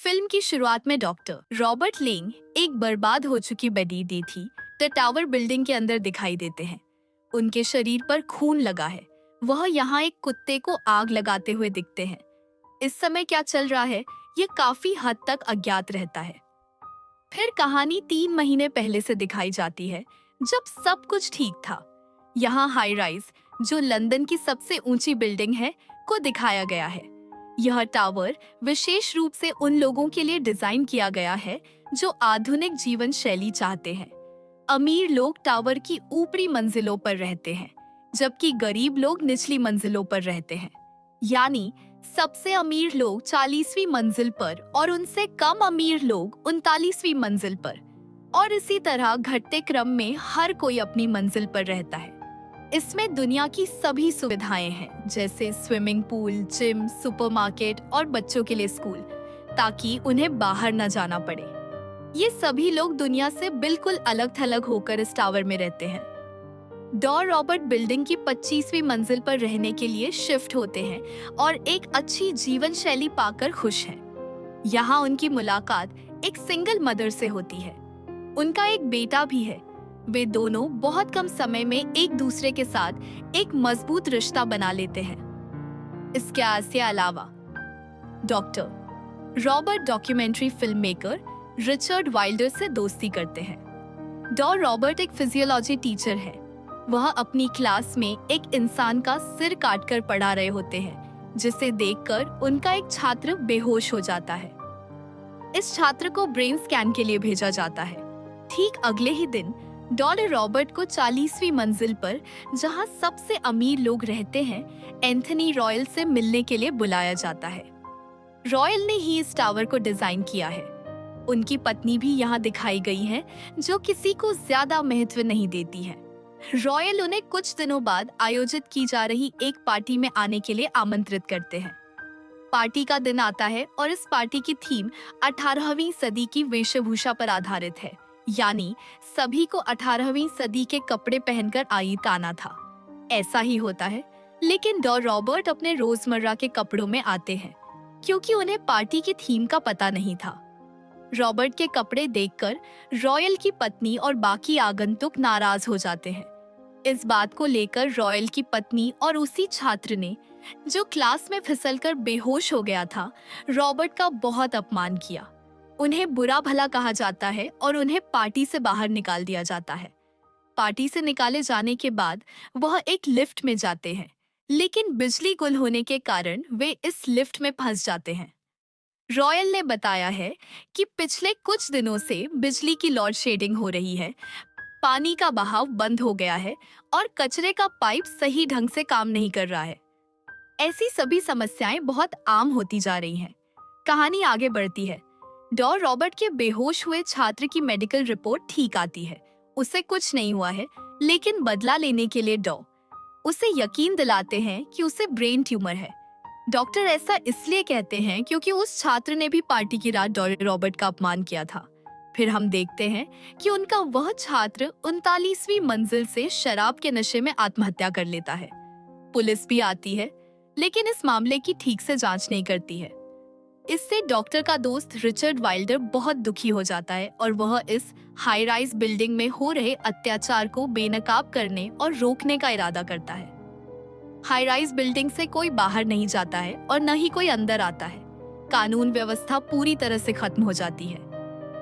Film की शुरुआत में डॉक्टर रॉबर्ट लेंग एक बर्बाद हो चुकी बेडी थी द टावर बिल्डिंग के अंदर दिखाई देते हैं। उनके शरीर पर खून लगा है। वह यहाँ एक कुत्ते को आग लगाते हुए दिखते हैं। इस समय क्या चल रहा है ये काफी हद तक अज्ञात रहता है। फिर कहानी 3 महीने पहले से दिखाई जाती है जब सब कुछ ठीक था। यहाँ हाई राइज जो लंदन की सबसे ऊंची बिल्डिंग है को दिखाया गया है। यह टावर विशेष रूप से उन लोगों के लिए डिजाइन किया गया है जो आधुनिक जीवन शैली चाहते हैं। अमीर लोग टावर की ऊपरी मंजिलों पर रहते हैं जबकि गरीब लोग निचली मंजिलों पर रहते हैं। यानी सबसे अमीर लोग 40वीं मंजिल पर और उनसे कम अमीर लोग 39वीं मंजिल पर, और इसी तरह घटते क्रम में हर कोई अपनी मंजिल पर रहता है। इसमें दुनिया की सभी सुविधाएं हैं जैसे स्विमिंग पूल, जिम, सुपरमार्केट और बच्चों के लिए स्कूल, ताकि उन्हें बाहर न जाना पड़े। ये सभी लोग दुनिया से बिल्कुल अलग थलग होकर इस टावर में रहते हैं। डॉर रॉबर्ट बिल्डिंग की 25वीं मंजिल पर रहने के लिए शिफ्ट होते हैं और एक अच्छी जीवन शैली पाकर खुश हैं। यहाँ उनकी मुलाकात एक सिंगल मदर से होती है। उनका एक बेटा भी है। वे दोनों बहुत कम समय में एक दूसरे के साथ एक मजबूत रिश्ता बना लेते हैं। इसके अलावा doctor Robert documentary film maker Richard Wilder से दोस्ती करते हैं। डॉ रॉबर्ट एक फिजियोलॉजी टीचर है। वह अपनी क्लास में एक इंसान का सिर काटकर पढ़ा रहे होते हैं जिसे देखकर उनका एक छात्र बेहोश हो जाता है। इस छात्र को ब्रेन स्कैन के लिए भेजा जाता है। ठीक अगले ही दिन डॉक्टर रॉबर्ट को 40वीं मंजिल पर, जहां सबसे अमीर लोग रहते हैं, एंथनी रॉयल से मिलने के लिए बुलाया जाता है। रॉयल ने ही इस टावर को डिजाइन किया है। उनकी पत्नी भी यहाँ दिखाई गई है जो किसी को ज्यादा महत्व नहीं देती है। रॉयल उन्हें कुछ दिनों बाद आयोजित की जा रही एक पार्टी में आने के लिए आमंत्रित करते हैं। पार्टी का दिन आता है और इस पार्टी की थीम 18वीं सदी की वेशभूषा पर आधारित है। यानी सभी को 18वीं सदी के कपड़े पहनकर आना था। ऐसा ही होता है, लेकिन डॉ रॉबर्ट अपने रोजमर्रा के कपड़ों में आते हैं क्योंकि उन्हें पार्टी की थीम का पता नहीं था। रॉबर्ट के कपड़े देखकर रॉयल की पत्नी और बाकी आगंतुक नाराज हो जाते हैं। इस बात को लेकर रॉयल की पत्नी और उसी छात्र ने, जो क्लास में फिसलकर बेहोश हो गया था, रॉबर्ट का बहुत अपमान किया। उन्हें बुरा भला कहा जाता है और उन्हें पार्टी से बाहर निकाल दिया जाता है। पार्टी से निकाले जाने के बाद वह एक लिफ्ट में जाते हैं, लेकिन बिजली गुल होने के कारण वे इस लिफ्ट में फंस जाते हैं। रॉयल ने बताया है कि पिछले कुछ दिनों से बिजली की लोड शेडिंग हो रही है, पानी का बहाव बंद हो गया है और कचरे का पाइप सही ढंग से काम नहीं कर रहा है। ऐसी सभी समस्याएं बहुत आम होती जा रही हैं। कहानी आगे बढ़ती है। डॉ रॉबर्ट के बेहोश हुए छात्र की मेडिकल रिपोर्ट ठीक आती है। उसे कुछ नहीं हुआ है, लेकिन बदला लेने के लिए डॉ उसे यकीन दिलाते हैं कि उसे ब्रेन ट्यूमर है। डॉक्टर ऐसा इसलिए कहते हैं क्योंकि उस छात्र ने भी पार्टी की रात डॉ रॉबर्ट का अपमान किया था। फिर हम देखते हैं कि उनका वह छात्र 39वीं मंजिल से शराब के नशे में आत्महत्या कर लेता है। पुलिस भी आती है, लेकिन इस मामले की ठीक से जांच नहीं करती है। इससे डॉक्टर का दोस्त रिचर्ड वाइल्डर बहुत दुखी हो जाता है और वह इस हाई राइज बिल्डिंग में हो रहे अत्याचार को बेनकाब करने और रोकने का इरादा करता है। हाई राइज बिल्डिंग से कोई बाहर नहीं जाता है और न ही कोई अंदर आता है। कानून व्यवस्था पूरी तरह से खत्म हो जाती है।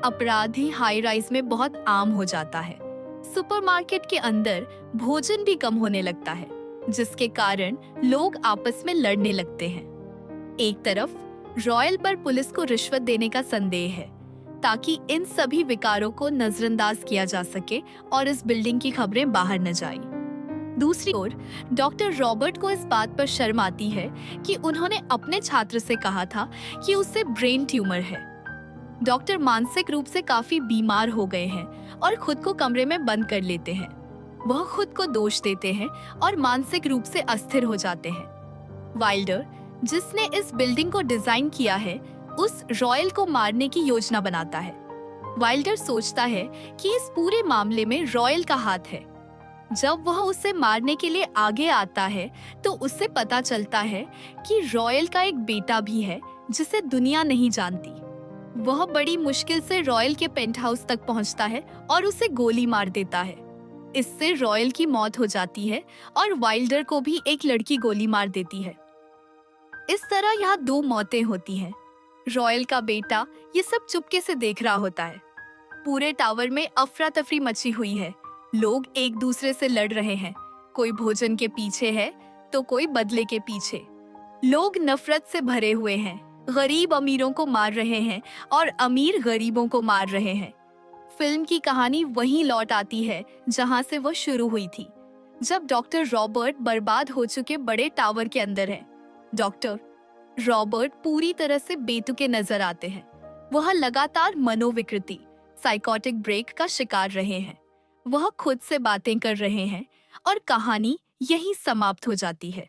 अपराधी हाई राइज में बहुत आम हो जाता है। सुपरमार्केट के अंदर भोजन भी कम होने लगता है, जिसके कारण लोग आपस में लड़ने लगते हैं। एक तरफ रॉयल पर पुलिस को रिश्वत देने का संदेह है ताकि इन सभी विकारों को नजरअंदाज किया जा सके और इस बिल्डिंग की खबरें बाहर न जाएं। दूसरी ओर डॉक्टर रॉबर्ट को इस बात पर शर्म आती है कि उन्होंने अपने छात्र से कहा था कि उसे ब्रेन ट्यूमर है। डॉक्टर मानसिक रूप से काफी बीमार हो गए हैं और खुद को कमरे में बंद कर लेते हैं। वह खुद को दोष देते हैं और मानसिक रूप से अस्थिर हो जाते हैं। वाइल्डर, जिसने इस बिल्डिंग को डिजाइन किया है, उस रॉयल को मारने की योजना बनाता है। वाइल्डर सोचता है कि इस पूरे मामले में रॉयल का हाथ है। जब वह उसे मारने के लिए आगे आता है तो उससे पता चलता है कि रॉयल का एक बेटा भी है जिसे दुनिया नहीं जानती। वह बड़ी मुश्किल से रॉयल के पेंट हाउस तक पहुंचता है और उसे गोली मार देता है। इससे रॉयल की मौत हो जाती है और वाइल्डर को भी एक लड़की गोली मार देती है। इस तरह यहाँ दो मौतें होती हैं। रॉयल का बेटा ये सब चुपके से देख रहा होता है। पूरे टावर में अफरा तफरी मची हुई है। लोग एक दूसरे से लड़ रहे हैं। कोई भोजन के पीछे है तो कोई बदले के पीछे। लोग नफरत से भरे हुए हैं। गरीब अमीरों को मार रहे हैं और अमीर गरीबों को मार रहे हैं। फिल्म की कहानी वहीं लौट आती है जहां से वो शुरू हुई थी, जब डॉक्टर रॉबर्ट बर्बाद हो चुके बड़े टावर के अंदर है। डॉक्टर रॉबर्ट पूरी तरह से बेतुके नजर आते हैं। वह लगातार मनोविकृति साइकोटिक ब्रेक का शिकार रहे हैं। वह खुद से बातें कर रहे हैं और कहानी यहीं समाप्त हो जाती है।